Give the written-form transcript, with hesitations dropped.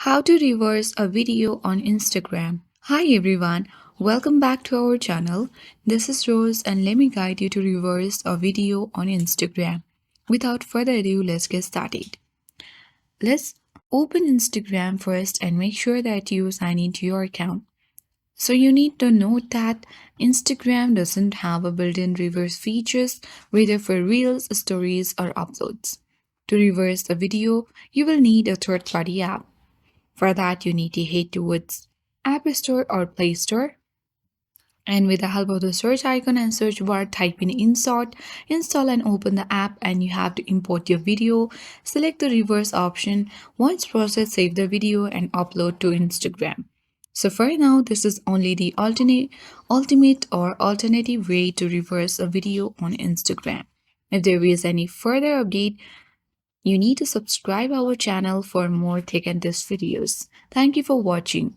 How to reverse a video on Instagram. Hi everyone, welcome back to our channel. This is Rose and let me guide you to reverse a video on Instagram. Without further ado, let's get started. Let's open Instagram first and make sure that you sign into your account. So you need to note that Instagram doesn't have a built-in reverse features whether for reels, stories or uploads. To reverse a video, you will need a third-party app. For that, you need to head towards App Store or Play Store. And with the help of the search icon and search bar, type in insert, install and open the app, and you have to import your video. Select the reverse option. Once processed, save the video and upload to Instagram. So for now, this is only the ultimate or alternative way to reverse a video on Instagram. If there is any further update, you need to subscribe our channel for more tech and tips videos. Thank you for watching.